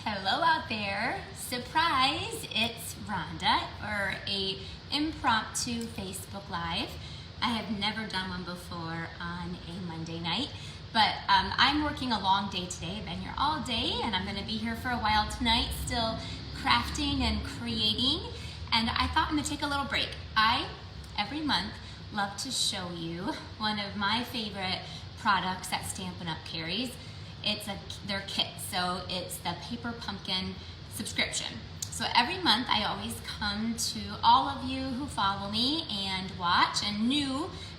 Hello out there. Surprise, it's Rhonda, or a impromptu Facebook Live. I have never done one before on a Monday night, but I'm working a long day today. I've been here all day and I'm gonna be here for a while tonight, still crafting and creating, and I thought I'm gonna take a little break. I, every month, love to show you one of my favorite products at Stampin' Up! Cherries. It's their kit, so it's the paper pumpkin subscription. So every month I always come to all of you who follow me and watch, and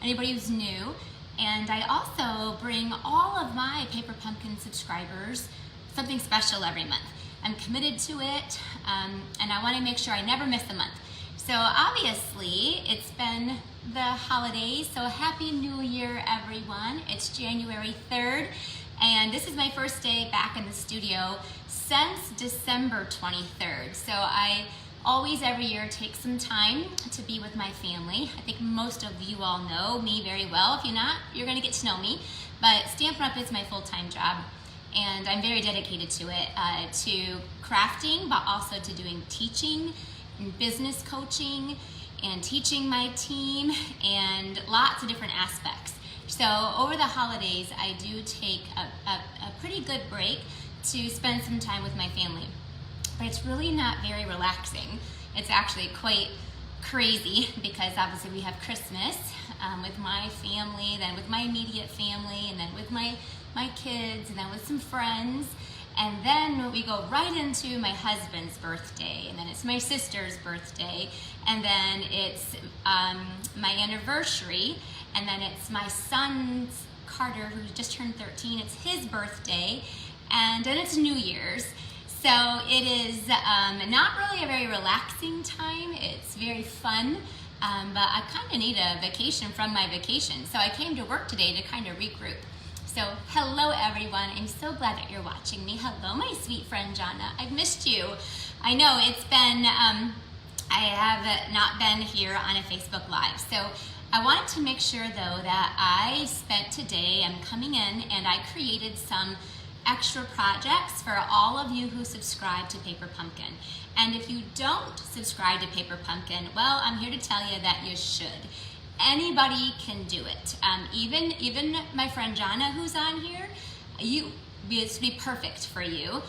anybody who's new, and I also bring all of my paper pumpkin subscribers something special every month. I'm committed to it, and I want to make sure I never miss a month. So obviously it's been the holidays, so Happy New Year everyone. It's January 3rd. And this is my first day back in the studio since December 23rd. So I always every year take some time to be with my family. I think most of you all know me very well. If you're not, you're gonna get to know me. But Stampin' Up! Is my full-time job, and I'm very dedicated to it, to crafting, but also to doing teaching and business coaching and teaching my team and lots of different aspects. So over the holidays, I do take a pretty good break to spend some time with my family. But it's really not very relaxing. It's actually quite crazy because obviously we have Christmas with my family, then with my immediate family, and then with my kids, and then with some friends. And then we go right into my husband's birthday, and then it's my sister's birthday, and then it's my anniversary, and then it's my son's, Carter, who just turned 13, it's his birthday, and then it's New Year's. So it is not really a very relaxing time. It's very fun, but I kind of need a vacation from my vacation. So I came to work today to kind of regroup. So hello everyone, I'm so glad that you're watching me. Hello my sweet friend Jonna, I've missed you. I know it's been, I have not been here on a Facebook Live. So I wanted to make sure though that I spent today, I'm coming in and I created some extra projects for all of you who subscribe to Paper Pumpkin. And if you don't subscribe to Paper Pumpkin, well, I'm here to tell you that you should. Anybody can do it. Even my friend Jonna who's on here, this would be perfect for you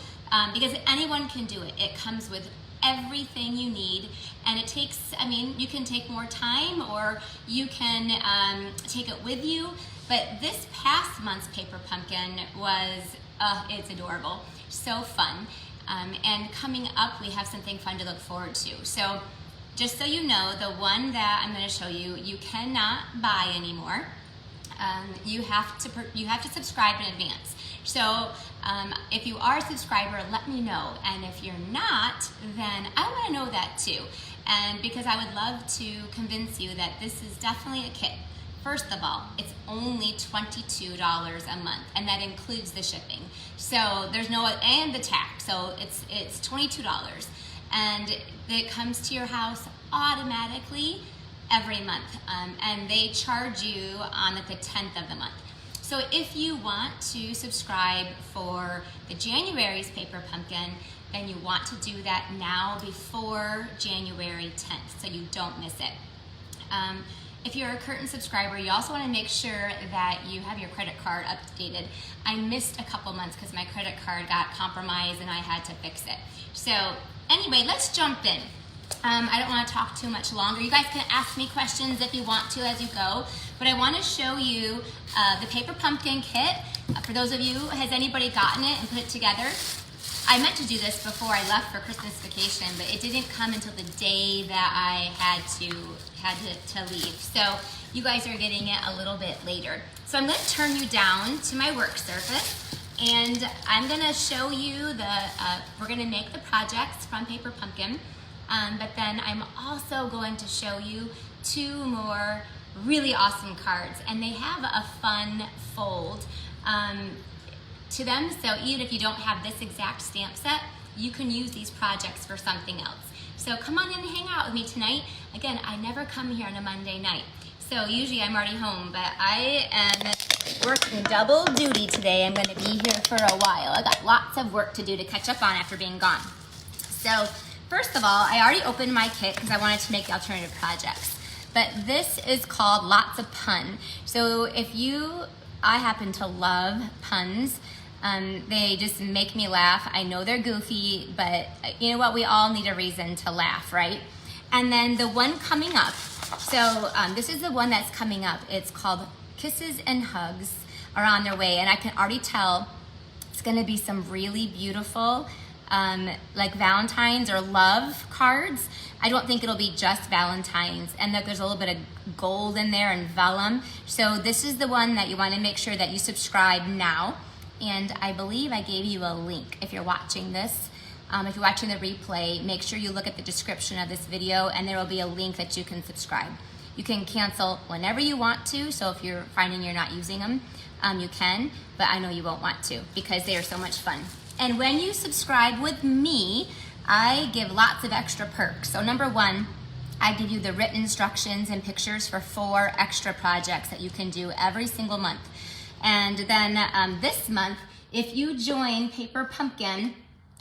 because anyone can do it. It comes with everything you need, and it takes, you can take more time or you can take it with you, but this past month's Paper Pumpkin was, it's adorable, so fun, and coming up we have something fun to look forward to. So just so you know, the one that I'm going to show you, you cannot buy anymore. You have to subscribe in advance. So if you are a subscriber, let me know. And if you're not, then I want to know that too. And because I would love to convince you that this is definitely a kit. First of all, it's only $22 a month, and that includes the shipping. So there's no, and the tax. So it's $22. And it comes to your house automatically every month, and they charge you on the 10th of the month. So if you want to subscribe for the January's Paper Pumpkin, then you want to do that now before January 10th so you don't miss it. If you're a current subscriber, you also want to make sure that you have your credit card updated. I missed a couple months because my credit card got compromised and I had to fix it. So anyway, let's jump in. I don't want to talk too much longer. You guys can ask me questions if you want to as you go, but I want to show you the Paper Pumpkin kit. For those of you, has anybody gotten it and put it together? I meant to do this before I left for Christmas vacation, but it didn't come until the day that I had to leave. So you guys are getting it a little bit later. So I'm going to turn you down to my work surface, and I'm going to show you we're going to make the projects from Paper Pumpkin, but then I'm also going to show you two more really awesome cards, and they have a fun fold to them, so even if you don't have this exact stamp set, you can use these projects for something else. So come on in and hang out with me tonight. Again, I never come here on a Monday night, so usually I'm already home, but I am working double duty today. I'm going to be here for a while. I got lots of work to do to catch up on after being gone. So first of all, I already opened my kit because I wanted to make the alternative projects. But this is called Lots of Pun. So I happen to love puns. They just make me laugh. I know they're goofy, but you know what? We all need a reason to laugh, right? And then the one coming up, so this is the one that's coming up. It's called Kisses and Hugs Are on Their Way. And I can already tell it's gonna be some really beautiful like Valentine's or love cards. I don't think it'll be just Valentine's, and that there's a little bit of gold in there and vellum. So this is the one that you want to make sure that you subscribe now. And I believe I gave you a link if you're watching this. If you're watching the replay, make sure you look at the description of this video and there will be a link that you can subscribe. You can cancel whenever you want to, so if you're finding you're not using them, you can, but I know you won't want to because they are so much fun. And when you subscribe with me, I give lots of extra perks. So number one, I give you the written instructions and pictures for 4 extra projects that you can do every single month. And then this month, if you join Paper Pumpkin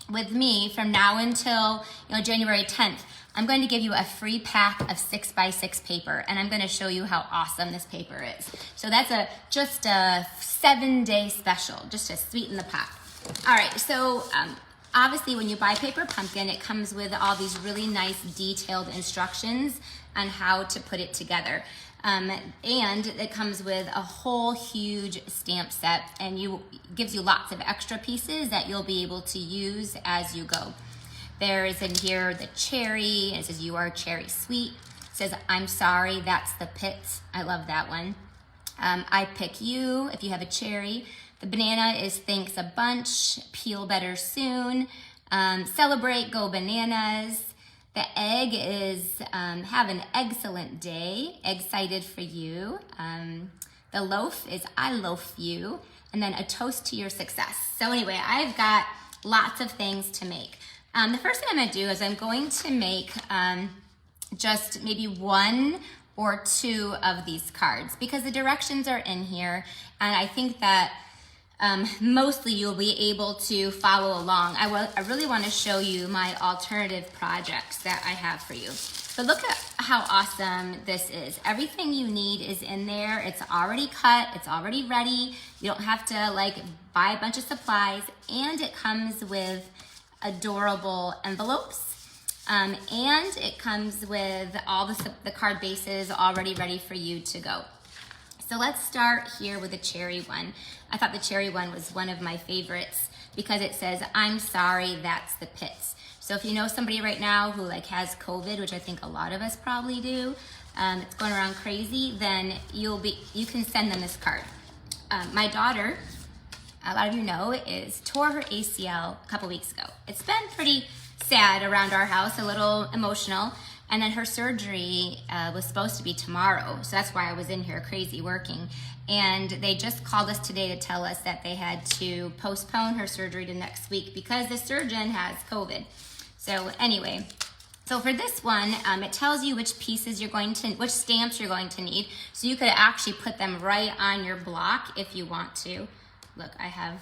with me from now until January 10th, I'm going to give you a free pack of 6x6 paper, and I'm going to show you how awesome this paper is. So that's just a 7-day special, just to sweeten the pot. All right, so obviously when you buy Paper Pumpkin, it comes with all these really nice detailed instructions on how to put it together. And it comes with a whole huge stamp set, and gives you lots of extra pieces that you'll be able to use as you go. There is in here the cherry, and it says, "You are cherry sweet." It says, "I'm sorry, that's the pits." I love that one. I pick you, if you have a cherry. The banana is "Thanks a bunch," "Peel better soon," "Celebrate, go bananas." The egg is "Have an excellent day," "Excited for you." The loaf is "I loaf you," and then "A toast to your success." So anyway, I've got lots of things to make. The first thing I'm gonna do is I'm going to make just maybe 1 or 2 of these cards because the directions are in here, and I think that mostly you'll be able to follow along. I really want to show you my alternative projects that I have for you. But look at how awesome this is. Everything you need is in there. It's already cut, it's already ready. You don't have to buy a bunch of supplies, and it comes with adorable envelopes. And it comes with all the card bases already ready for you to go. So let's start here with the cherry one. I thought the cherry one was one of my favorites because it says, "I'm sorry, that's the pits." So if you know somebody right now who has COVID, which I think a lot of us probably do, it's going around crazy, then you can send them this card. My daughter, a lot of you know, tore her ACL a couple weeks ago. It's been pretty sad around our house, a little emotional. And then her surgery was supposed to be tomorrow. So that's why I was in here crazy working. And they just called us today to tell us that they had to postpone her surgery to next week because the surgeon has COVID. So anyway, so for this one, it tells you which stamps you're going to need. So you could actually put them right on your block if you want to. Look, I have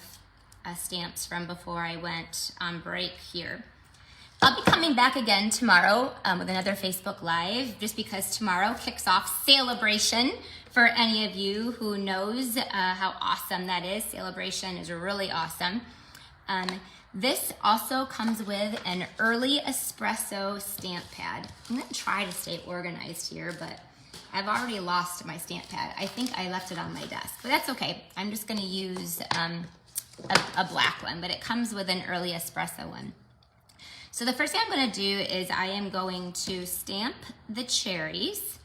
stamps from before I went on break here. I'll be coming back again tomorrow with another Facebook Live, just because tomorrow kicks off Celebration. For any of you who knows how awesome that is, Celebration is really awesome. This also comes with an early espresso stamp pad. I'm gonna try to stay organized here, but I've already lost my stamp pad. I think I left it on my desk, but that's okay. I'm just gonna use a black one, but it comes with an early espresso one. So the first thing I'm gonna do is I am going to stamp the cherries,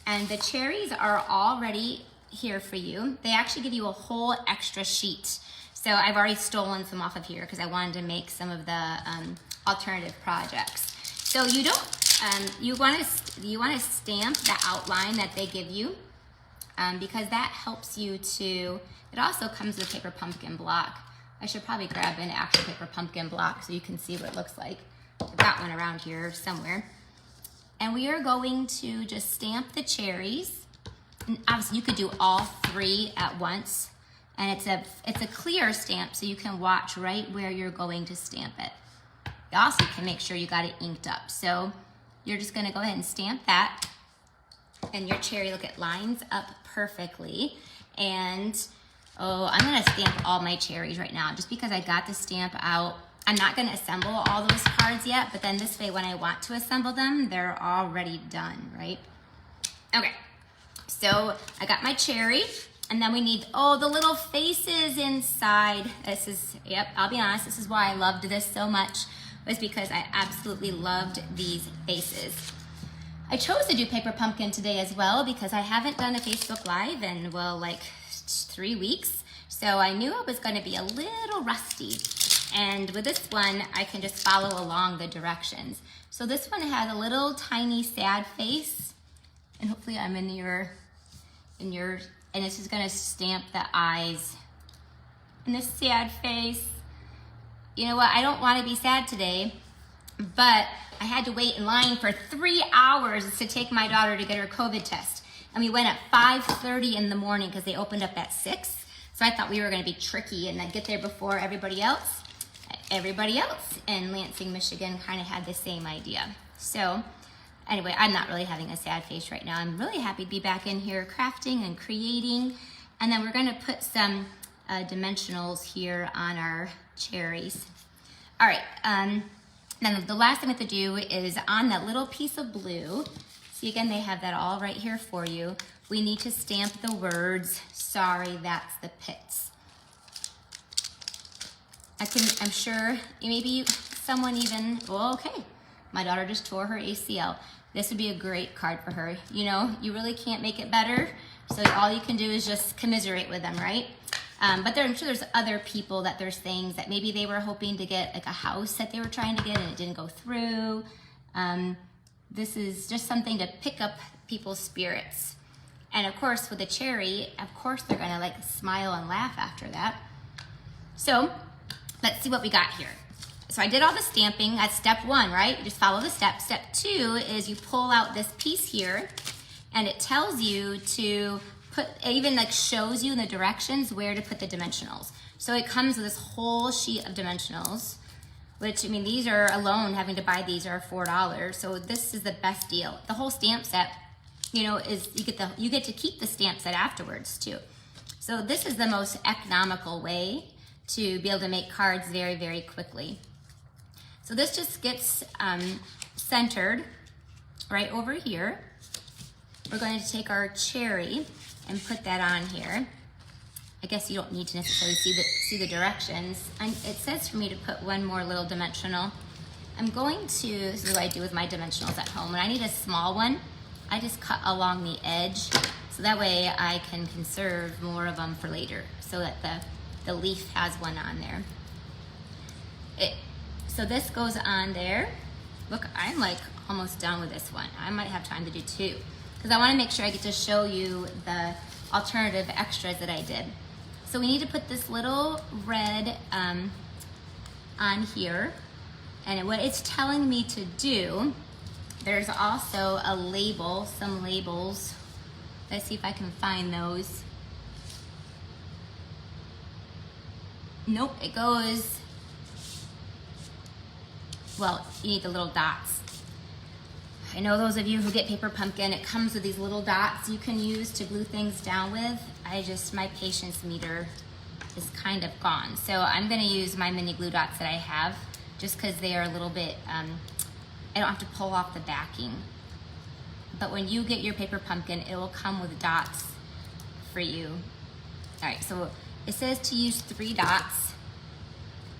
and the cherries are already here for you. They actually give you a whole extra sheet. So I've already stolen some off of here because I wanted to make some of the alternative projects. So you want to stamp the outline that they give you because that helps you to. It also comes with Paper Pumpkin block. I should probably grab an actual Paper Pumpkin block so you can see what it looks like. I've got one around here somewhere. And we are going to just stamp the cherries And obviously you could do all 3 at once. And it's a clear stamp, so you can watch right where you're going to stamp it. You also can make sure you got it inked up. So you're just gonna go ahead and stamp that. And your cherry, look, it lines up perfectly. And oh, I'm gonna stamp all my cherries right now just because I got the stamp out. I'm not gonna assemble all those cards yet, but then this way when I want to assemble them, they're already done, right? Okay, so I got my cherry, and then we need, oh, the little faces inside. This is, yep, I'll be honest, this is why I loved this so much, was because I absolutely loved these faces. I chose to do paper pumpkin today as well because I haven't done a Facebook Live in, well, like 3 weeks. So I knew I was gonna be a little rusty. And with this one, I can just follow along the directions. So this one has a little tiny sad face. And hopefully I'm in your, and this is gonna stamp the eyes. And this sad face. You know what, I don't wanna be sad today, but I had to wait in line for 3 hours to take my daughter to get her COVID test. And we went at 5:30 in the morning because they opened up at 6. So I thought we were gonna be tricky and I'd get there before everybody else. Everybody else in Lansing, Michigan kind of had the same idea. So anyway, I'm not really having a sad face right now. I'm really happy to be back in here crafting and creating. And then we're gonna put some dimensionals here on our cherries. All right, then the last thing we have to do is on that little piece of blue, see again, they have that all right here for you. We need to stamp the words, sorry, that's the pits. I'm sure maybe someone even, well, okay, my daughter just tore her ACL. This would be a great card for her. You know, you really can't make it better, so all you can do is just commiserate with them, right? But I'm sure there's other people that there's things that maybe they were hoping to get, like a house that they were trying to get and it didn't go through. This is just something to pick up people's spirits. And of course, with a cherry, of course they're gonna like smile and laugh after that. So let's see what we got here. So I did all the stamping. That's step 1, right? You just follow the steps. Step 2 is you pull out this piece here and it tells you to put, it even like shows you in the directions where to put the dimensionals. So it comes with this whole sheet of dimensionals, which, I mean, these are alone, having to buy these are $4. So this is the best deal. The whole stamp set, you know, is you get to keep the stamp set afterwards too. So this is the most economical way to be able to make cards very, very quickly. So this just gets centered right over here. We're going to take our cherry and put that on here. I guess you don't need to necessarily see the directions. It says for me to put one more little dimensional. I'm going to, this is what I do with my dimensionals at home. When I need a small one, I just cut along the edge so that way I can conserve more of them for later so that the leaf has one on there. So this goes on there. Look, I'm like almost done with this one. I might have time to do 2 because I want to make sure I get to show you the alternative extras that I did. So we need to put this little red on here, and what it's telling me to do, there's also a label, some labels. Let's see if I can find those. Nope, it goes, well, you need the little dots. I know those of you who get paper pumpkin, it comes with these little dots you can use to glue things down with. My patience meter is kind of gone. So I'm gonna use my mini glue dots that I have just because they are a little bit, I don't have to pull off the backing. But when you get your paper pumpkin, it will come with dots for you. All right, so it says to use 3 dots.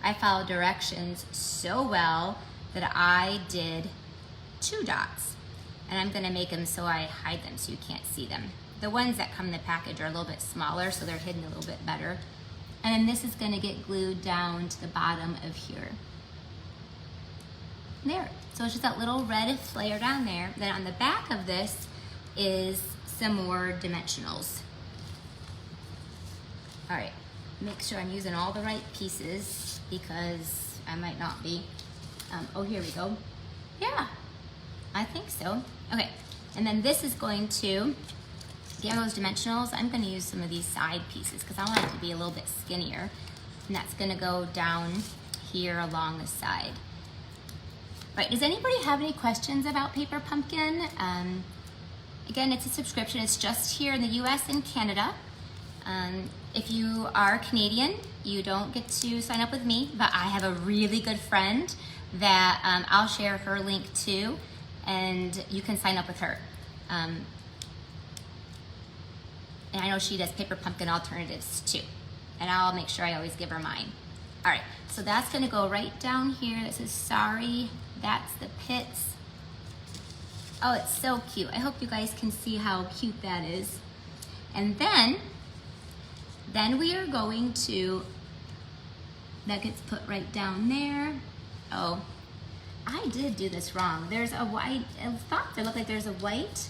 I followed directions so well that I did 2 dots. And I'm gonna make them so I hide them so you can't see them. The ones that come in the package are a little bit smaller, so they're hidden a little bit better. And then this is gonna get glued down to the bottom of here. There, so it's just that little red flare down there. Then on the back of this is some more dimensionals. All right, make sure I'm using all the right pieces because I might not be. Oh, here we go. Yeah, I think so. Okay, and then this is going to if you have those dimensionals, I'm gonna use some of these side pieces because I want it to be a little bit skinnier. And that's gonna go down here along the side. All right, does anybody have any questions about Paper Pumpkin? Again, it's a subscription. It's just here in the US and Canada. If you are Canadian, you don't get to sign up with me, but I have a really good friend that I'll share her link too, and you can sign up with her. And I know she does Paper Pumpkin alternatives too. And I'll make sure I always give her mine. All right, so that's gonna go right down here. That says, sorry, that's the pits. Oh, it's so cute. I hope you guys can see how cute that is. And then we are going to, that gets put right down there. Oh, I did do this wrong. There's a white, I thought it looked like there's a white,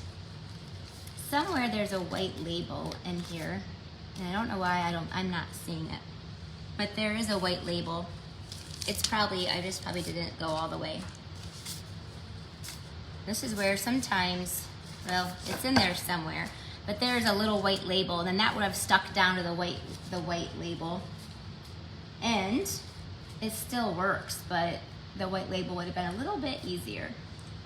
somewhere there's a white label in here. And I don't know why I'm not seeing it. But there is a white label. It's probably, I just probably didn't go all the way. This is where sometimes, well, it's in there somewhere, but there's a little white label, and then that would have stuck down to the white label. And it still works, but the white label would have been a little bit easier.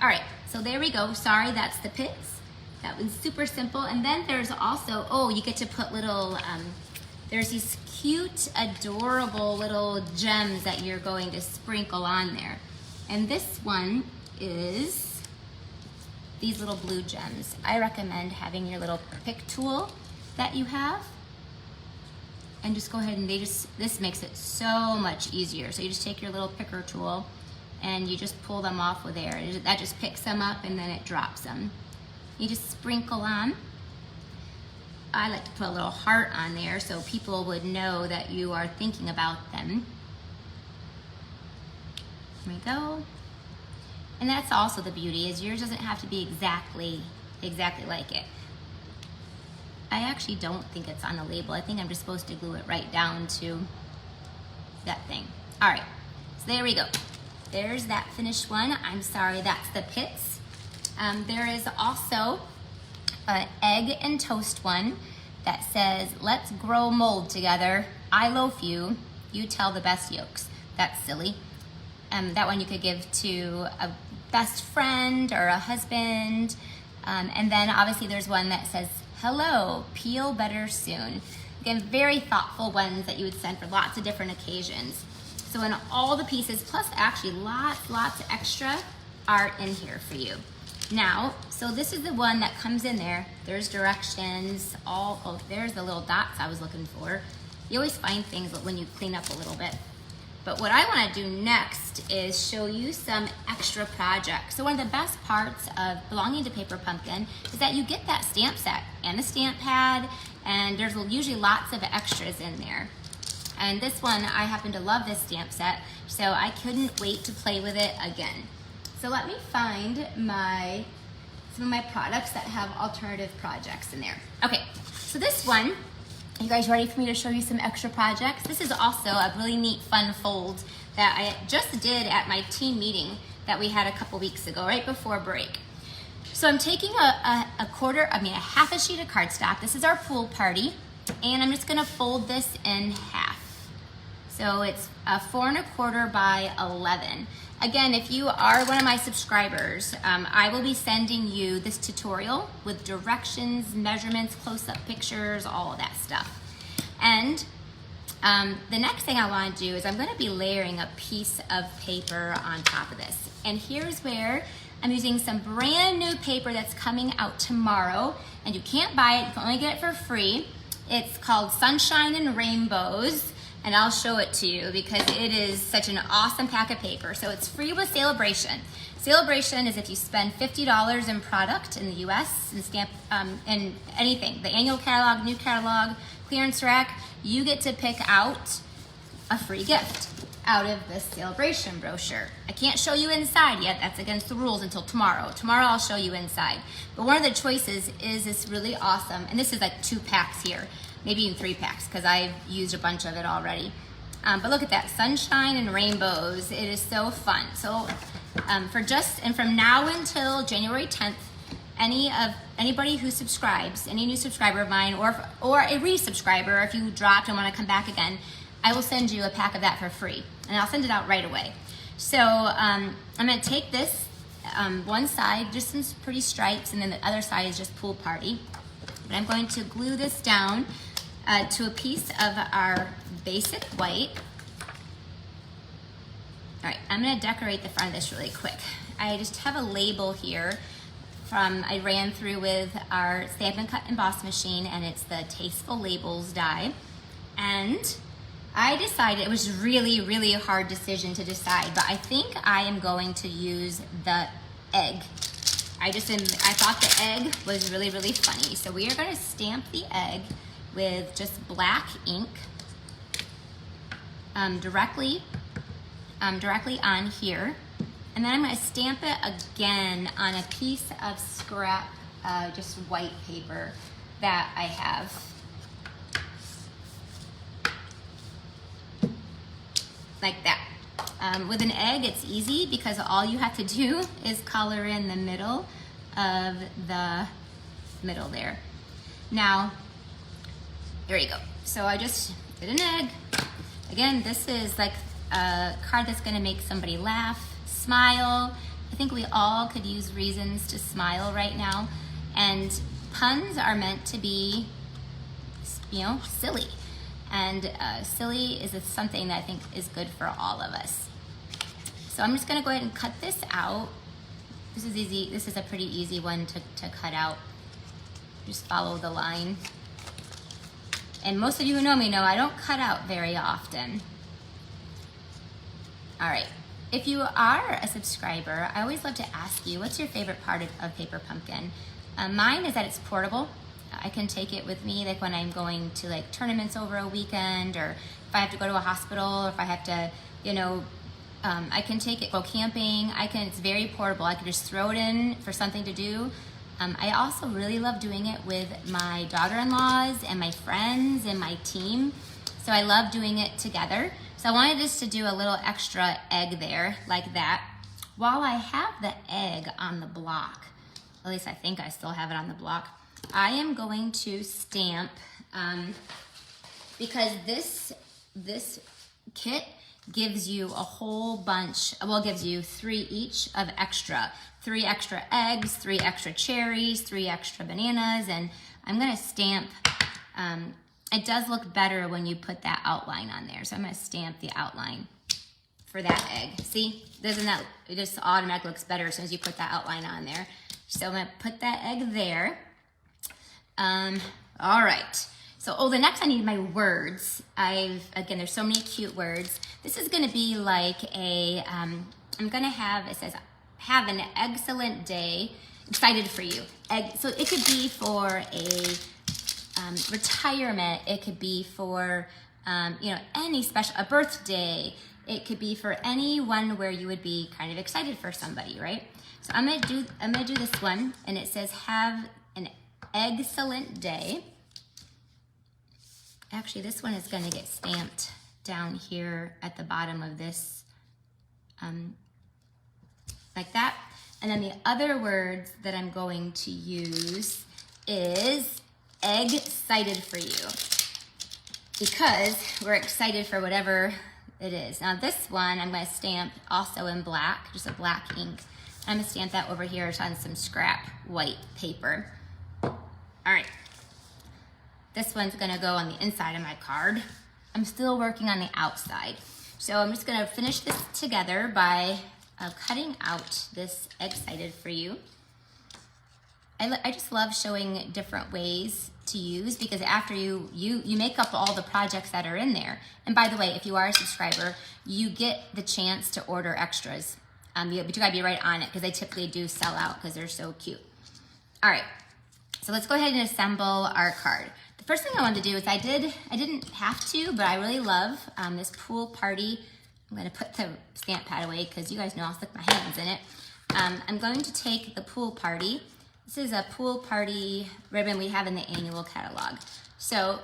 All right, so there we go. Sorry, that's the pits. That was super simple. And then there's also, oh, you get to put little, there's these cute, adorable little gems that you're going to sprinkle on there. And this one is these little blue gems. I recommend having your little pick tool that you have, and just go ahead and this makes it so much easier. So you just take your little picker tool and you just pull them off with there. That just picks them up and then it drops them. You just sprinkle on. I like to put a little heart on there so people would know that you are thinking about them. There we go. And that's also the beauty, is yours doesn't have to be exactly like it. I actually don't think it's on the label. I think I'm just supposed to glue it right down to that thing. All right, so there we go. There's that finished one. I'm sorry, that's the pits. There is also an egg and toast one that says, let's grow mold together. I loaf you, you tell the best yolks. That's silly. That one you could give to a best friend or a husband. And then obviously there's one that says, hello, peel better soon. Again, very thoughtful ones that you would send for lots of different occasions. So in all the pieces, plus actually lots extra are in here for you. Now, so this is the one that comes in there. There's directions, oh, there's the little dots I was looking for. You always find things when you clean up a little bit. But what I want to do next is show you some extra projects. So one of the best parts of belonging to Paper Pumpkin is that you get that stamp set and the stamp pad, and there's usually lots of extras in there. And this one, I happen to love this stamp set, so I couldn't wait to play with it again. So let me find some of my products that have alternative projects in there. Okay, so this one, you guys ready for me to show you some extra projects? This is also a really neat, fun fold that I just did at my team meeting that we had a couple weeks ago, right before break. So I'm taking a half a sheet of cardstock. This is our pool party, and I'm just gonna fold this in half. So it's 4 1/4 by 11. Again, if you are one of my subscribers, I will be sending you this tutorial with directions, measurements, close-up pictures, all of that stuff. And the next thing I want to do is I'm going to be layering a piece of paper on top of this. And here's where I'm using some brand new paper that's coming out tomorrow, and you can't buy it, you can only get it for free. It's called Sunshine and Rainbows. And I'll show it to you because it is such an awesome pack of paper. So it's free with Celebration. Celebration is if you spend $50 in product in the US and stamp in anything, the annual catalog, new catalog, clearance rack, you get to pick out a free gift out of this Celebration brochure. I can't show you inside yet, that's against the rules until tomorrow. Tomorrow I'll show you inside. But one of the choices is this really awesome, and this is like 2 packs here. Maybe even 3 packs because I've used a bunch of it already. But look at that, Sunshine and Rainbows. It is so fun. So from now until January 10th, anybody who subscribes, any new subscriber of mine, or a resubscriber, if you dropped and want to come back again, I will send you a pack of that for free, and I'll send it out right away. So I'm going to take this one side, just some pretty stripes, and then the other side is just pool party. But I'm going to glue this down to a piece of our basic white. All right, I'm going to decorate the front of this really quick. I just have a label here I ran through with our Stampin' Cut Emboss machine, and it's the Tasteful Labels die. And I decided, it was really, really a hard decision to decide, but I think I am going to use the egg. I thought the egg was really, really funny. So we are going to stamp the egg with just black ink directly on here. And then I'm going to stamp it again on a piece of scrap, just white paper that I have. Like that. With an egg, it's easy because all you have to do is color in the middle of the middle there. Now, there you go. So I just did an egg. Again, this is like a card that's going to make somebody laugh, smile. I think we all could use reasons to smile right now. And puns are meant to be, silly. And silly is something that I think is good for all of us. So I'm just going to go ahead and cut this out. This is easy. This is a pretty easy one to cut out. Just follow the line. And most of you who know me know I don't cut out very often. All right. If you are a subscriber, I always love to ask you, what's your favorite part of Paper Pumpkin? Mine is that it's portable. I can take it with me, like when I'm going to like tournaments over a weekend, or if I have to go to a hospital, or if I have to, I can take it, go camping. It's very portable. I can just throw it in for something to do. I also really love doing it with my daughter-in-laws and my friends and my team. So I love doing it together. So I wanted just to do a little extra egg there, like that. While I have the egg on the block, at least I think I still have it on the block, I am going to stamp, because this kit gives you a whole bunch, well, it gives you 3 each of extra. 3 extra eggs, 3 extra cherries, 3 extra bananas, and I'm gonna stamp, it does look better when you put that outline on there, so I'm gonna stamp the outline for that egg. See, doesn't that, it just automatically looks better as soon as you put that outline on there. So I'm gonna put that egg there. All right. So, the next I need my words. Again, there's so many cute words. This is gonna be like I'm gonna have, it says, have an excellent day, excited for you. So it could be for a retirement, it could be for, any special, a birthday, it could be for anyone where you would be kind of excited for somebody, right? So I'm gonna do this one, and it says, have an excellent day. Actually, this one is gonna get stamped down here at the bottom of this, like that. And then the other words that I'm going to use is egg-cited for you, because we're excited for whatever it is. Now this one I'm gonna stamp also in black, just a black ink. I'm gonna stamp that over here on some scrap white paper. All right, this one's gonna go on the inside of my card. I'm still working on the outside. So I'm just gonna finish this together by cutting out this egg-cited for you. I just love showing different ways to use, because after you make up all the projects that are in there. And by the way, if you are a subscriber, you get the chance to order extras. But you gotta be right on it, because they typically do sell out because they're so cute. All right, so let's go ahead and assemble our card. The first thing I wanted to do is I didn't have to, but I really love this pool party. I'm gonna put the stamp pad away because you guys know I'll stick my hands in it. I'm going to take the pool party. This is a pool party ribbon we have in the annual catalog. So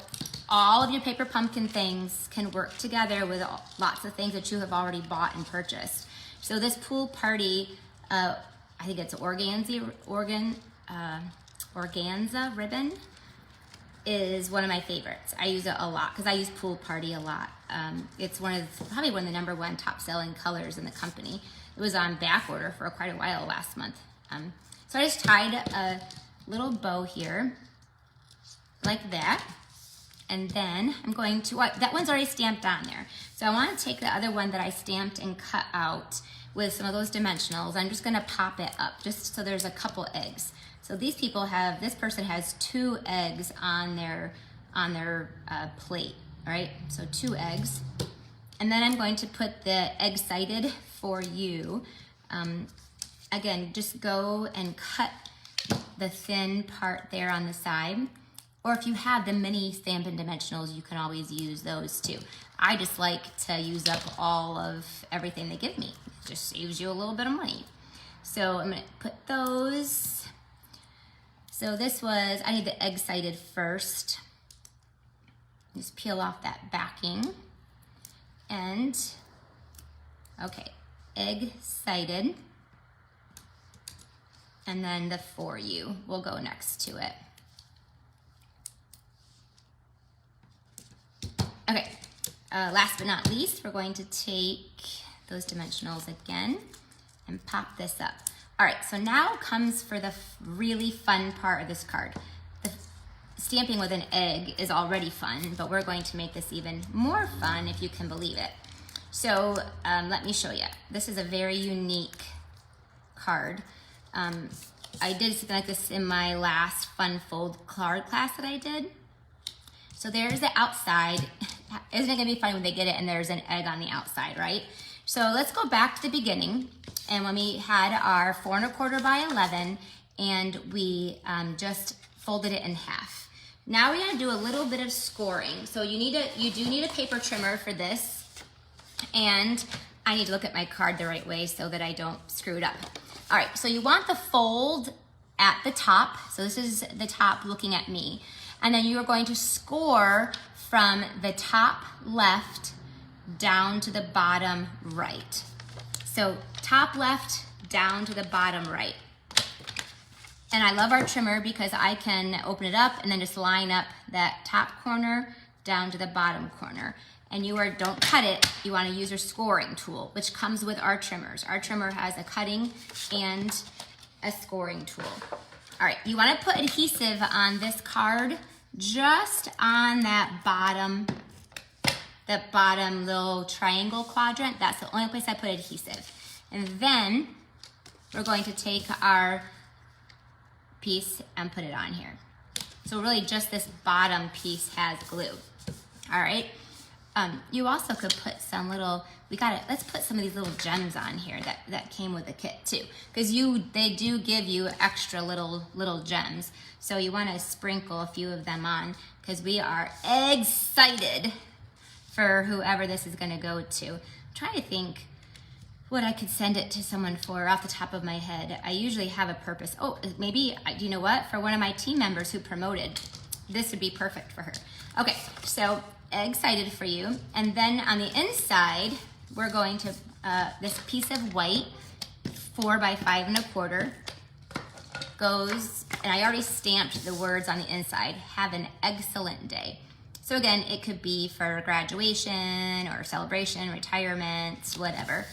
all of your paper pumpkin things can work together with lots of things that you have already bought and purchased. So this pool party, I think it's organza organza ribbon is one of my favorites. I use it a lot because I use Pool Party a lot. It's probably one of the #1 top selling colors in the company. It was on back order for quite a while last month. So I just tied a little bow here like that. And then I'm going to, that one's already stamped on there. So I want to take the other one that I stamped and cut out with some of those dimensionals. I'm just gonna pop it up just so there's a couple eggs. So this person has 2 eggs on their plate, all right? So 2 eggs. And then I'm going to put the egg-sided for you. Again, just go and cut the thin part there on the side. Or if you have the mini Stampin' Dimensionals, you can always use those too. I just like to use up all of everything they give me. It just saves you a little bit of money. So I'm gonna put those. So I need the egg-sided first. Just peel off that backing. And, okay, egg-sided. And then the for you will go next to it. Okay, last but not least, we're going to take those dimensionals again and pop this up. All right, so now comes for the really fun part of this card. The stamping with an egg is already fun, but we're going to make this even more fun if you can believe it. So let me show you. This is a very unique card. I did something like this in my last Fun Fold card class that I did. So there's the outside. Isn't it gonna be fun when they get it and there's an egg on the outside, right? So let's go back to the beginning. And when we had our 4 1/4 by 11 and we just folded it in half. Now we're gonna do a little bit of scoring. So you do need a paper trimmer for this. And I need to look at my card the right way so that I don't screw it up. All right, so you want the fold at the top. So this is the top looking at me. And then you are going to score from the top left down to the bottom right. So top left down to the bottom right. And I love our trimmer because I can open it up and then just line up that top corner down to the bottom corner. And don't cut it, you wanna use your scoring tool, which comes with our trimmers. Our trimmer has a cutting and a scoring tool. All right, you wanna put adhesive on this card just on that bottom little triangle quadrant. That's the only place I put adhesive. And then we're going to take our piece and put it on here. So really just this bottom piece has glue. All right. You also could put some little, let's put some of these little gems on here that came with the kit too. Because they do give you extra little gems. So you want to sprinkle a few of them on because we are excited for whoever this is going to go to. I'm trying to think what I could send it to someone for off the top of my head. I usually have a purpose. Oh, maybe, you know what? For one of my team members who promoted, this would be perfect for her. Okay, so excited for you. And then on the inside, we're going to, this piece of white, 4 by 5 1/4, goes, and I already stamped the words on the inside, have an excellent day. So again, it could be for graduation or celebration, retirement, whatever.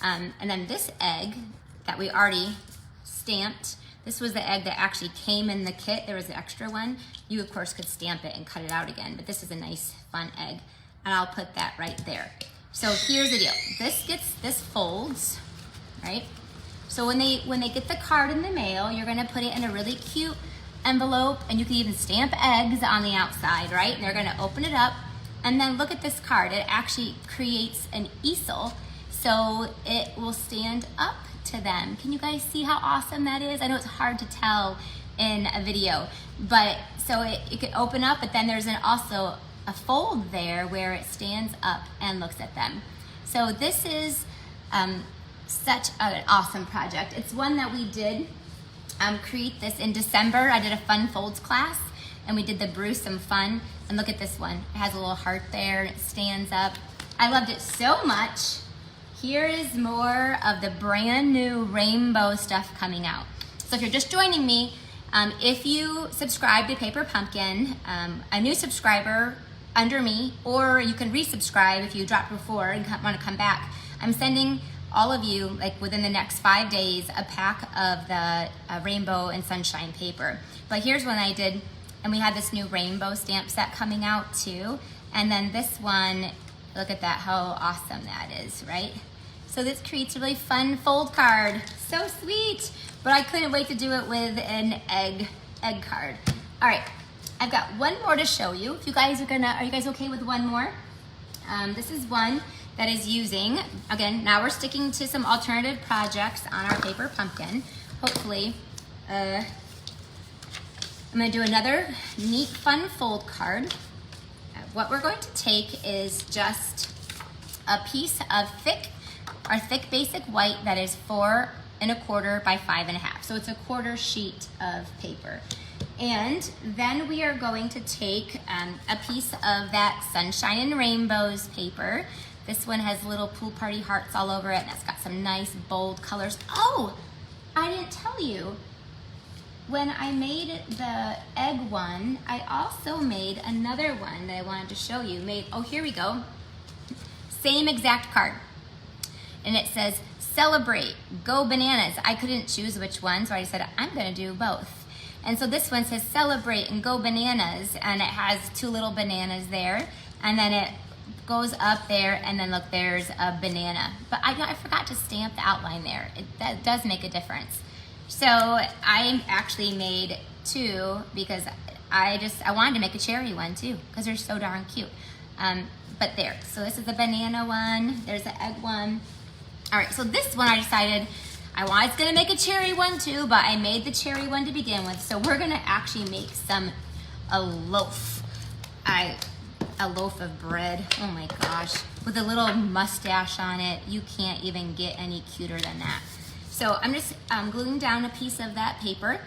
And then this egg that we already stamped, this was the egg that actually came in the kit. There was an extra one. You, of course, could stamp it and cut it out again, but this is a nice, fun egg. And I'll put that right there. So here's the deal. This folds, right? So when they get the card in the mail, you're gonna put it in a really cute envelope, and you can even stamp eggs on the outside, right? And they're gonna open it up, and then look at this card. It actually creates an easel, so it will stand up to them. Can you guys see how awesome that is? I know it's hard to tell in a video, but so it could open up, but then there's also a fold there where it stands up and looks at them. So this is such an awesome project. It's one that we did create this in December. I did a Fun Folds class and we did the Brew Some Fun, and look at this one. It has a little heart there and it stands up. I loved it so much. Here is more of the brand new rainbow stuff coming out. So if you're just joining me, If you subscribe to Paper Pumpkin, a new subscriber under me, or you can resubscribe if you dropped before and want to come back, I'm sending all of you, like within the next 5 days, a pack of the rainbow and sunshine paper. But here's one I did, and we had this new rainbow stamp set coming out too. And then this one, look at that, how awesome that is, right? So this creates a really fun fold card. So sweet. But I couldn't wait to do it with an egg card. All right, I've got one more to show you. If you guys are you guys okay with one more? This is one that is using, again, now we're sticking to some alternative projects on our Paper Pumpkin. Hopefully, I'm gonna do another neat, fun fold card. What we're going to take is just a piece of our thick basic white that is 4 1/4 by 5 1/2. So it's a 1/4 sheet of paper. And then we are going to take a piece of that Sunshine and Rainbows paper. This one has little pool party hearts all over it, and it's got some nice bold colors. Oh, I didn't tell you. When I made the egg one, I also made another one that I wanted to show you. Oh, here we go. Same exact card. And it says, celebrate, go bananas. I couldn't choose which one, so I said, I'm gonna do both. And so this one says celebrate and go bananas, and it has 2 little bananas there, and then it goes up there, and then look, there's a banana. But I forgot to stamp the outline there. That does make a difference. So I actually made 2 because I wanted to make a cherry one too, because they're so darn cute. But there, so this is the banana one, there's the egg one. All right, so this one I decided I was gonna make a cherry one too, but I made the cherry one to begin with. So we're gonna actually make a loaf. A loaf of bread, oh my gosh, with a little mustache on it. You can't even get any cuter than that. So I'm just gluing down a piece of that paper,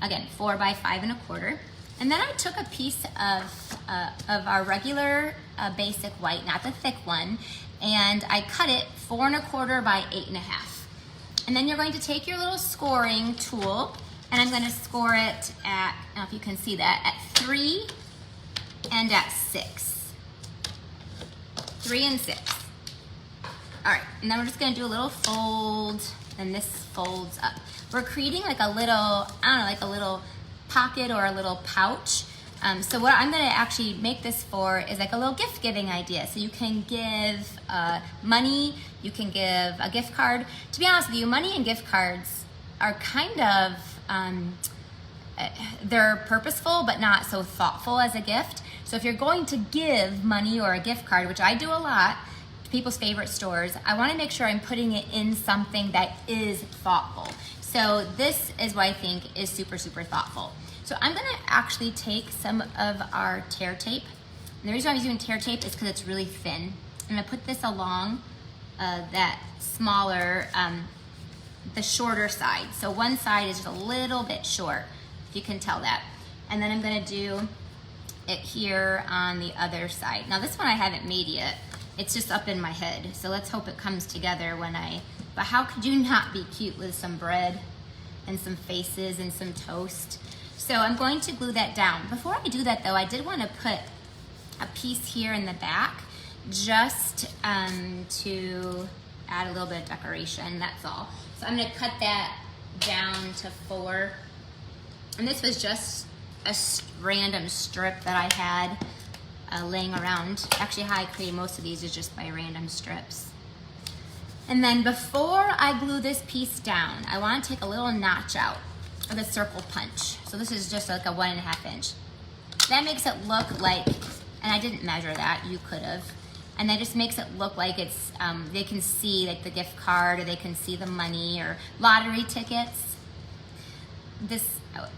again, 4 by 5 1/4. And then I took a piece of our regular basic white, not the thick one, and I cut it 4 1/4 by 8 1/2. And then you're going to take your little scoring tool, and I'm going to score it at, I don't know if you can see that, at 3 and at 6. 3 and 6. All right, and then we're just gonna do a little fold, and this folds up. We're creating like a little, I don't know, like a little pocket or a little pouch. So what I'm gonna actually make this for is like a little gift giving idea. So you can give money, you can give a gift card. To be honest with you, money and gift cards are kind of, they're purposeful but not so thoughtful as a gift. So if you're going to give money or a gift card, which I do a lot, to people's favorite stores, I wanna make sure I'm putting it in something that is thoughtful. So this is what I think is super, super thoughtful. So I'm gonna actually take some of our tear tape. And the reason I'm using tear tape is because it's really thin. I'm gonna put this along that smaller, the shorter side. So one side is just a little bit short, if you can tell that. And then I'm gonna do it here on the other side. Now this one I haven't made yet. It's just up in my head. So let's hope it comes together but how could you not be cute with some bread and some faces and some toast? So I'm going to glue that down. Before I do that though, I did want to put a piece here in the back just to add a little bit of decoration, that's all. So I'm gonna cut that down to 4. And this was just a random strip that I had laying around. Actually, how I create most of these is just by random strips. And then before I glue this piece down, I want to take a little notch out of the circle punch. So this is just like a 1.5 inch. That makes it look like, and I didn't measure that, you could have. And that just makes it look like it's, they can see like the gift card, or they can see the money, or lottery tickets.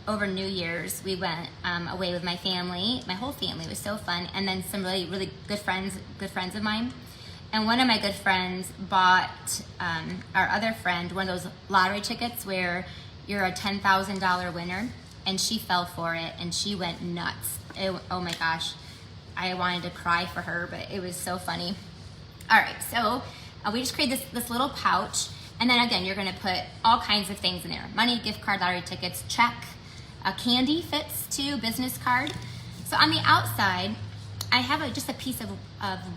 Over New Year's, we went away with my family. My whole family. It was so fun. And then some really, really good friends of mine. And one of my good friends bought our other friend one of those lottery tickets where you're a $10,000 winner, and she fell for it and she went nuts. Oh my gosh, I wanted to cry for her, but it was so funny. All right, so we just created this little pouch, and then again, you're gonna put all kinds of things in there. Money, gift card, lottery tickets, check, A candy fits too, business card. So on the outside, I have just a piece of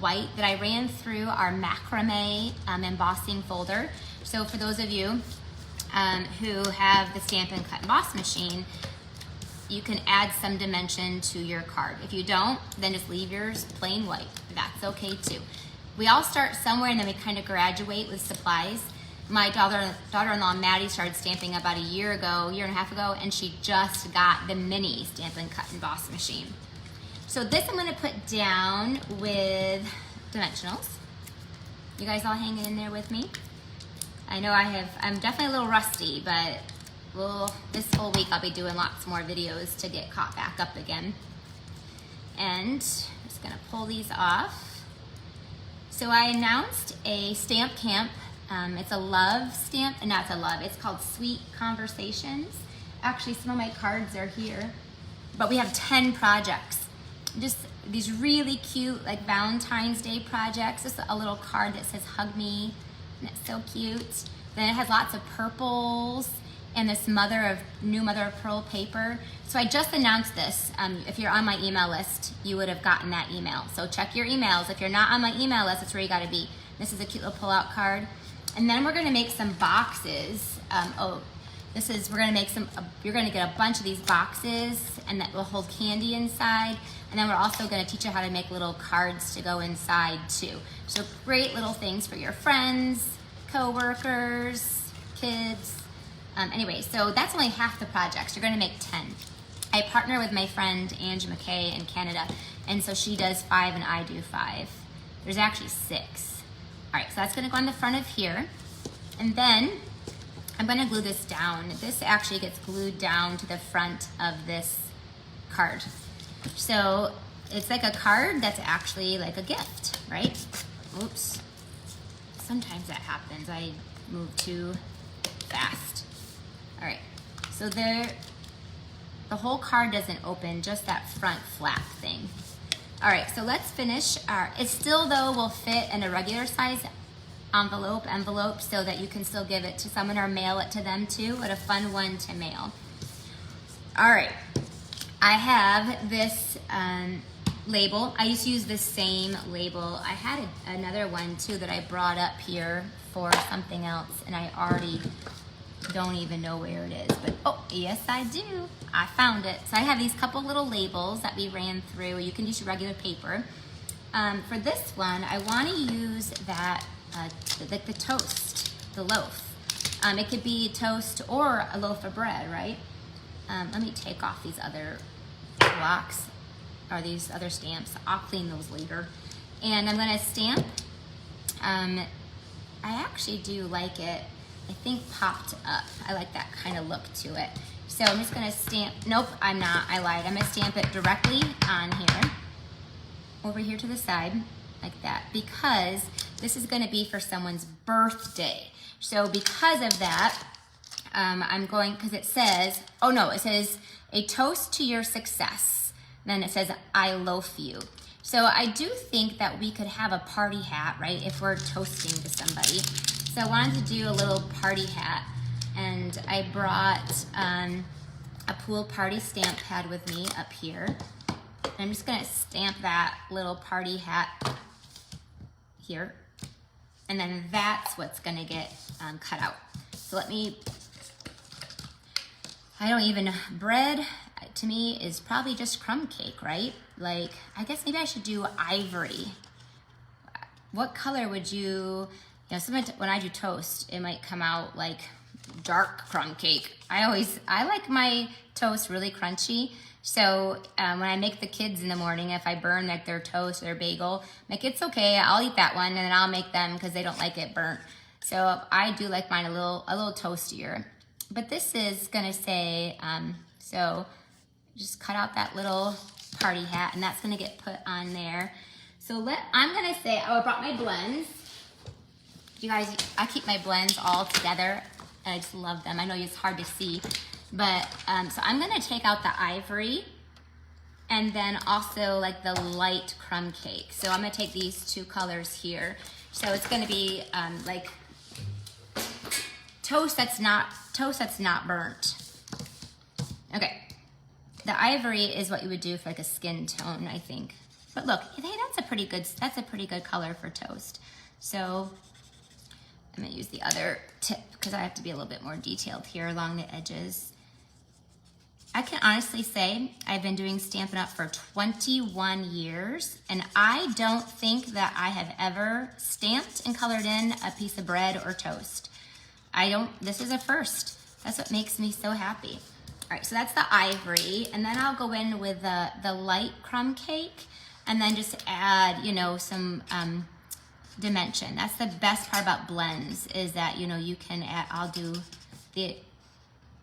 white that I ran through our macrame embossing folder. So for those of you who have the Stampin' Cut Emboss machine, you can add some dimension to your card. If you don't, then just leave yours plain white. That's okay too. We all start somewhere and then we kind of graduate with supplies. My daughter-in-law Maddie started stamping about a year and a half ago, and she just got the mini Stampin' Cut Emboss machine. So this I'm gonna put down with dimensionals. You guys all hanging in there with me? I know I'm definitely a little rusty, but this whole week I'll be doing lots more videos to get caught back up again. And I'm just gonna pull these off. So I announced a stamp camp. It's a love stamp, and not a love, it's called Sweet Conversations. Actually, some of my cards are here, but we have 10 projects. Just these really cute, like Valentine's Day projects. Just a little card that says hug me, and it's so cute. Then it has lots of purples and this new mother of pearl paper. So I just announced this. If you're on my email list, you would have gotten that email. So check your emails. If you're not on my email list, that's where you gotta be. This is a cute little pull-out card. And then we're gonna make some boxes. You're gonna get a bunch of these boxes, and that will hold candy inside. And then we're also gonna teach you how to make little cards to go inside too. So great little things for your friends, co-workers, kids. Anyway, so that's only half the projects. You're gonna make 10. I partner with my friend Angie McKay in Canada, and so she does 5 and I do 5. There's actually 6. All right, so that's gonna go on the front of here. And then I'm gonna glue this down. This actually gets glued down to the front of this card. So it's like a card that's actually like a gift, right? Oops. Sometimes that happens. I move too fast. All right, so the whole card doesn't open, just that front flap thing. All right, so let's finish it still though will fit in a regular size envelope so that you can still give it to someone or mail it to them too. What a fun one to mail. All right, I have this label. I used to use this same label. I had another one too that I brought up here for something else, and I already don't even know where it is, but oh, yes I do. I found it. So I have these couple little labels that we ran through. You can use your regular paper. For this one, I want to use that, like the toast, the loaf. It could be toast or a loaf of bread, right? Let me take off these other blocks, or these other stamps. I'll clean those later. And I'm gonna stamp. I actually do like it, I think, popped up. I like that kind of look to it. So I'm just gonna stamp, nope, I'm not, I lied. I'm gonna stamp it directly on here, over here to the side, like that, because this is gonna be for someone's birthday. So because of that, I'm going, because it says, oh no, it says, a toast to your success. Then it says, I loaf you. So I do think that we could have a party hat, right, if we're toasting to somebody. So I wanted to do a little party hat, and I brought a pool party stamp pad with me up here. And I'm just gonna stamp that little party hat here, and then that's what's gonna get cut out. So let me, I don't even, bread to me is probably just crumb cake, right? Like, I guess maybe I should do ivory. What color would you know, sometimes when I do toast, it might come out like dark crumb cake. I like my toast really crunchy. So when I make the kids in the morning, if I burn like their toast or their bagel, like, it's okay, I'll eat that one, and then I'll make them because they don't like it burnt. So I do like mine a little toastier. But this is gonna say, so just cut out that little party hat, and that's gonna get put on there. So I'm gonna say, oh, I brought my blends. You guys, I keep my blends all together. I just love them. I know it's hard to see, but so I'm gonna take out the ivory, and then also like the light crumb cake. So I'm gonna take these two colors here. So it's gonna be like toast that's not burnt. Okay, the ivory is what you would do for like a skin tone, I think. But look, hey, that's a pretty good color for toast. So I'm gonna use the other tip because I have to be a little bit more detailed here along the edges. I can honestly say I've been doing Stampin' Up! For 21 years, and I don't think that I have ever stamped and colored in a piece of bread or toast. This is a first. That's what makes me so happy. All right, so that's the ivory, and then I'll go in with the light crumb cake, and then just add, you know, some dimension. That's the best part about blends, is that, you know, you can add, I'll do the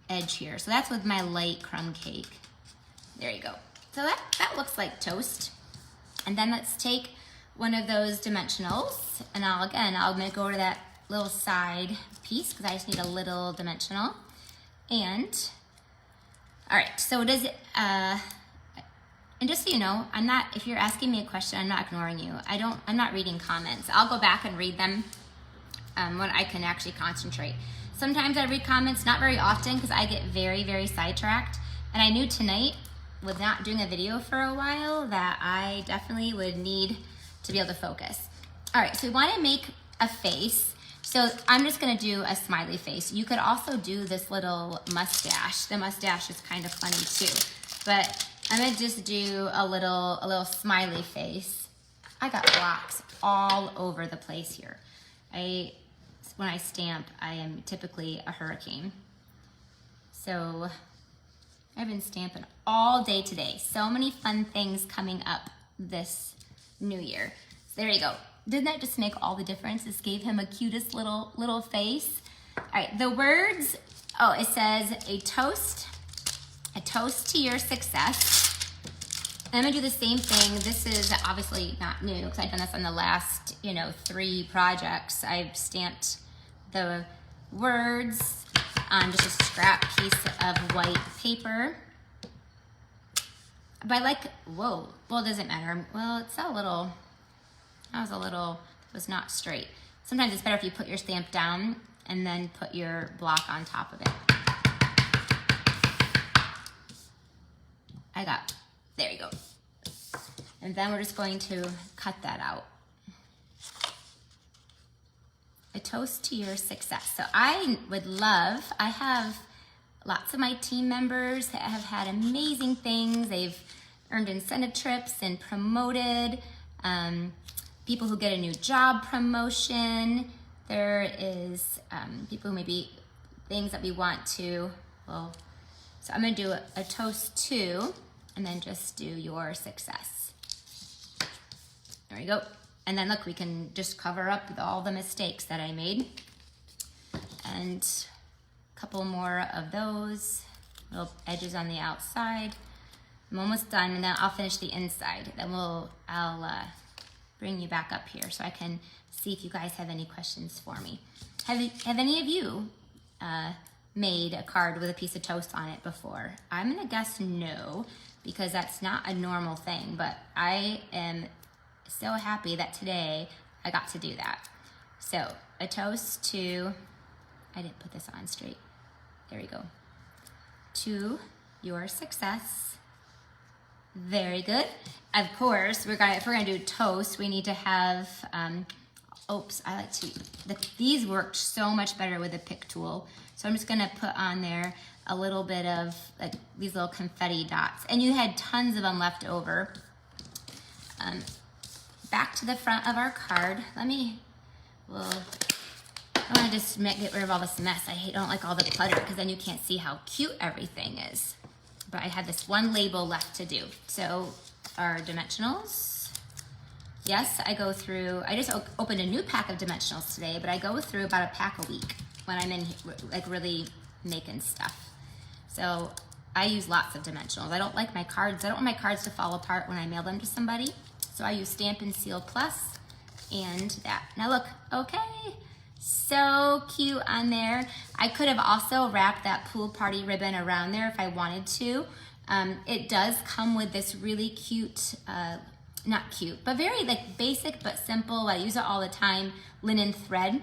edge here. So that's with my light crumb cake. There you go. So that looks like toast. And then let's take one of those dimensionals, and I'm gonna go to that little side piece because I just need a little dimensional. And all right, so it is, and just so you know, if you're asking me a question, I'm not ignoring you. I'm not reading comments. I'll go back and read them when I can actually concentrate. Sometimes I read comments, not very often, because I get very, very sidetracked. And I knew tonight, with not doing a video for a while, that I definitely would need to be able to focus. All right, so we want to make a face. So I'm just gonna do a smiley face. You could also do this little mustache. The mustache is kind of funny too. But I'm gonna just do a little smiley face. I got blocks all over the place here. When I stamp, I am typically a hurricane. So I've been stamping all day today. So many fun things coming up this new year. So there you go. Didn't that just make all the difference? This gave him a cutest little face. All right, the words, it says a toast to your success. And I'm gonna do the same thing. This is obviously not new because I've done this on the last, 3 projects. I've stamped the words on just a scrap piece of white paper. But well, it doesn't matter. Well, it was not straight. Sometimes it's better if you put your stamp down and then put your block on top of it. There you go. And then we're just going to cut that out. A toast to your success. So I have lots of my team members that have had amazing things. They've earned incentive trips and promoted. People who get a new job promotion. There is people who maybe things that we want to, so I'm gonna do a toast to, and then just do your success. There we go. And then look, we can just cover up with all the mistakes that I made. And a couple more of those, little edges on the outside. I'm almost done, and then I'll finish the inside. Then I'll bring you back up here so I can see if you guys have any questions for me. Have any of you made a card with a piece of toast on it before? I'm gonna guess no, because that's not a normal thing, but I am so happy that today I got to do that. So a toast to, I didn't put this on straight. There we go. To your success. Very good. Of course, if we're gonna do toast, we need to have, these worked so much better with the pick tool. So I'm just gonna put on there a little bit of these little confetti dots. And you had tons of them left over. Back to the front of our card. I want to just get rid of all this mess. I don't like all the clutter because then you can't see how cute everything is. But I had this one label left to do. So our dimensionals. Yes, I just opened a new pack of dimensionals today, but I go through about a pack a week when I'm in really making stuff. So I use lots of dimensionals. I don't want my cards to fall apart when I mail them to somebody. So I use Stampin' Seal Plus and that. Now look, okay, so cute on there. I could have also wrapped that pool party ribbon around there if I wanted to. It does come with this really cute, not cute, but very basic but simple. I use it all the time, linen thread.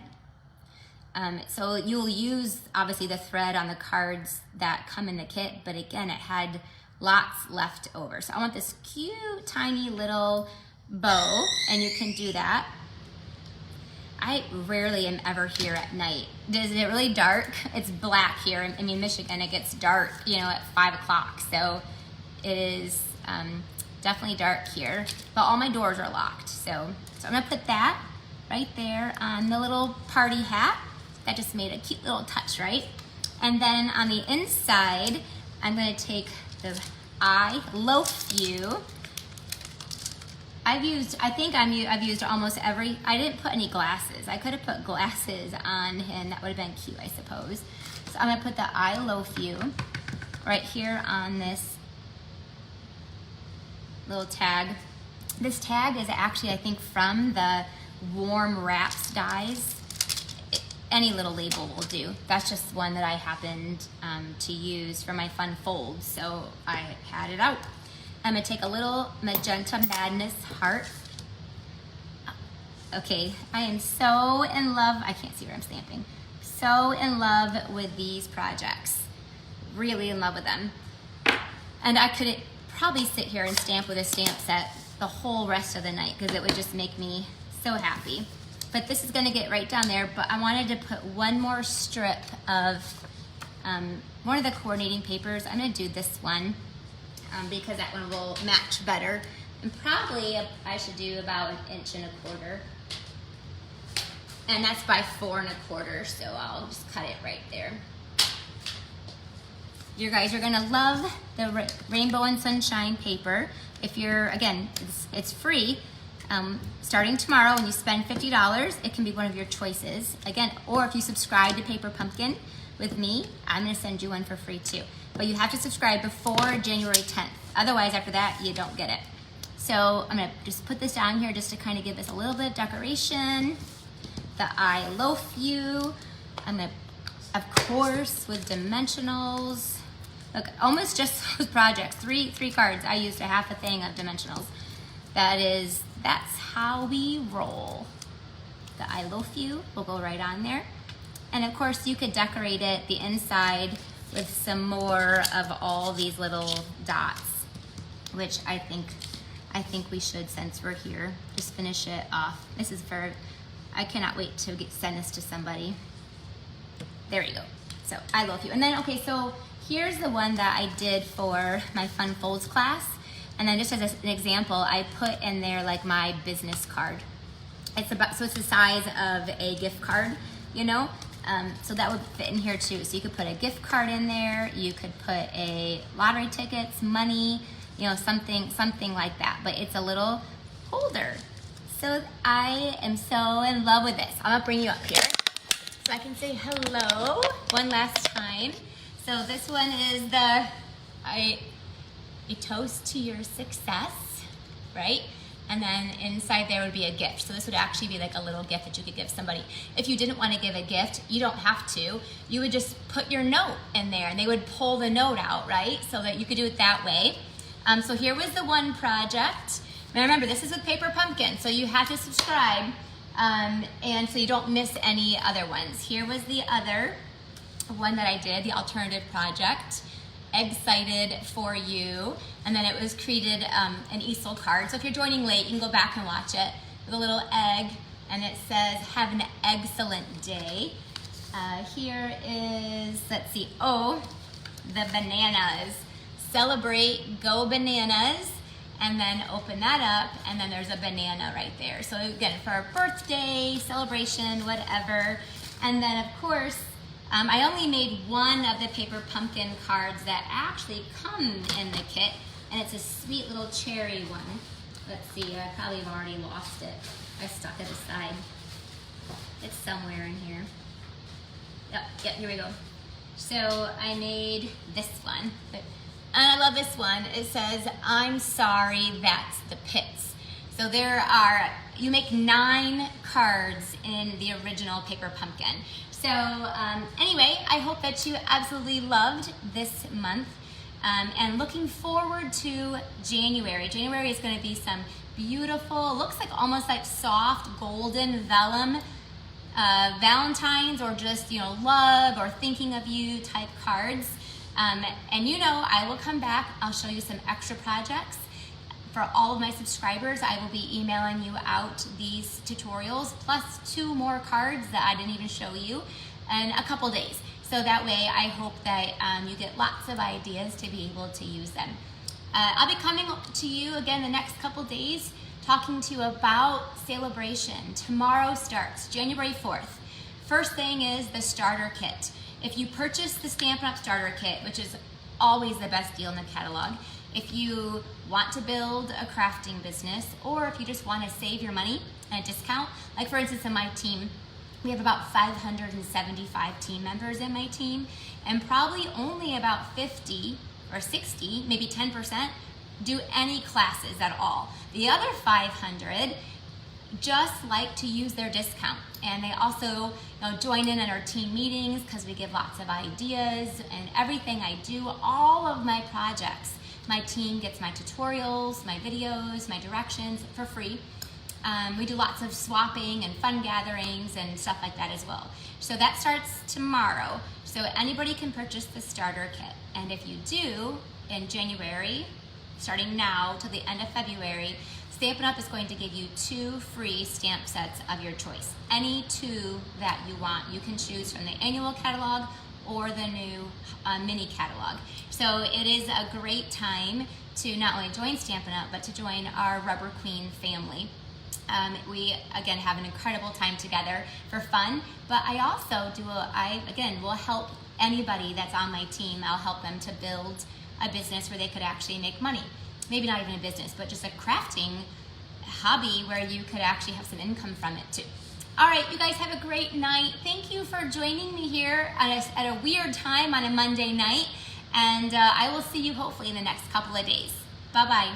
So you'll use obviously the thread on the cards that come in the kit, but again, it had lots left over. So I want this cute, tiny little bow, and you can do that. I rarely am ever here at night. Is it really dark? It's black here. I mean, Michigan, it gets dark, you know, at 5 o'clock. So it is definitely dark here, but all my doors are locked. So I'm gonna put that right there on the little party hat. That just made a cute little touch, right? And then on the inside, I'm gonna take the loaf view. I've used almost every, I didn't put any glasses. I could have put glasses on him. That would have been cute, I suppose. So I'm gonna put the loaf view right here on this little tag. This tag is actually, I think, from the Warm Wraps dies. Any little label will do. That's just one that I happened to use for my fun folds, so I had it out. I'm gonna take a little Magenta Madness heart. Okay, I am so in love. I can't see where I'm stamping. So in love with these projects. Really in love with them. And I could probably sit here and stamp with a stamp set the whole rest of the night because it would just make me so happy. But this is gonna get right down there, but I wanted to put one more strip of one of the coordinating papers. I'm gonna do this one because that one will match better. And probably I should do about 1.25 inches. And that's by 4 1/4, so I'll just cut it right there. You guys are gonna love the Rainbow and Sunshine paper. If you're, again, it's free. Starting tomorrow, when you spend $50, it can be one of your choices. Again, or if you subscribe to Paper Pumpkin with me, I'm gonna send you one for free too. But you have to subscribe before January 10th. Otherwise, after that, you don't get it. So I'm gonna just put this down here just to kind of give us a little bit of decoration. The loaf view. I'm gonna, of course, with dimensionals. Look, almost just those projects. Three cards. I used a half a thing of dimensionals. That's how we roll. The loaf view will go right on there. And of course, you could decorate it, the inside, with some more of all these little dots, which I think we should, since we're here, just finish it off. This is I cannot wait to send this to somebody. There you go. So loaf view. And then, okay, so here's the one that I did for my Fun Folds class. And then just as an example, I put in there like my business card. It's the size of a gift card, you know? So that would fit in here too. So you could put a gift card in there. You could put a lottery tickets, money, you know, something like that. But it's a little holder. So I am so in love with this. I'm gonna bring you up here so I can say hello one last time. So this one is a toast to your success, right? And then inside there would be a gift. So this would actually be like a little gift that you could give somebody. If you didn't want to give a gift, you don't have to. You would just put your note in there and they would pull the note out, right? So that you could do it that way. So here was the one project. Now remember, this is with Paper Pumpkin, so you have to subscribe and so you don't miss any other ones. Here was the other one that I did, the alternative project. Excited for you, and then it was created an easel card. So if you're joining late, you can go back and watch it with a little egg, and it says, "Have an excellent day." Here is, let's see, the bananas. Celebrate, go bananas, and then open that up, and then there's a banana right there. So again, for a birthday, celebration, whatever. And then of course, I only made one of the Paper Pumpkin cards that actually come in the kit, and it's a sweet little cherry one. Let's see, I probably have already lost it. I stuck it aside. It's somewhere in here. Yep, here we go. So I made this one, and I love this one. It says, "I'm sorry, that's the pits." So you make 9 cards in the original Paper Pumpkin. So anyway, I hope that you absolutely loved this month and looking forward to January. January is going to be some beautiful, looks like almost like soft golden vellum Valentine's or just, you know, love or thinking of you type cards. And you know, I will come back, I'll show you some extra projects. For all of my subscribers, I will be emailing you out these tutorials plus 2 more cards that I didn't even show you in a couple days. So that way I hope that you get lots of ideas to be able to use them. I'll be coming to you again the next couple days talking to you about celebration. Tomorrow starts January 4th. First thing is the starter kit. If you purchase the Stampin' Up! Starter kit, which is always the best deal in the catalog, if you want to build a crafting business, or if you just want to save your money and a discount, like for instance in my team, we have about 575 team members in my team, and probably only about 50 or 60, maybe 10%, do any classes at all. The other 500 just like to use their discount, and they also join in at our team meetings because we give lots of ideas and everything I do, all of my projects. My team gets my tutorials, my videos, my directions for free. We do lots of swapping and fun gatherings and stuff like that as well. So that starts tomorrow. So anybody can purchase the starter kit. And if you do, in January, starting now till the end of February, Stampin' Up! Is going to give you 2 free stamp sets of your choice. Any 2 that you want. You can choose from the annual catalog or the new mini catalog. So it is a great time to not only join Stampin' Up! But to join our Rubber Queen family. We again have an incredible time together for fun, but I also will help anybody that's on my team. I'll help them to build a business where they could actually make money. Maybe not even a business, but just a crafting hobby where you could actually have some income from it too. All right, you guys have a great night. Thank you for joining me here at a weird time on a Monday night, and I will see you hopefully in the next couple of days. Bye-bye.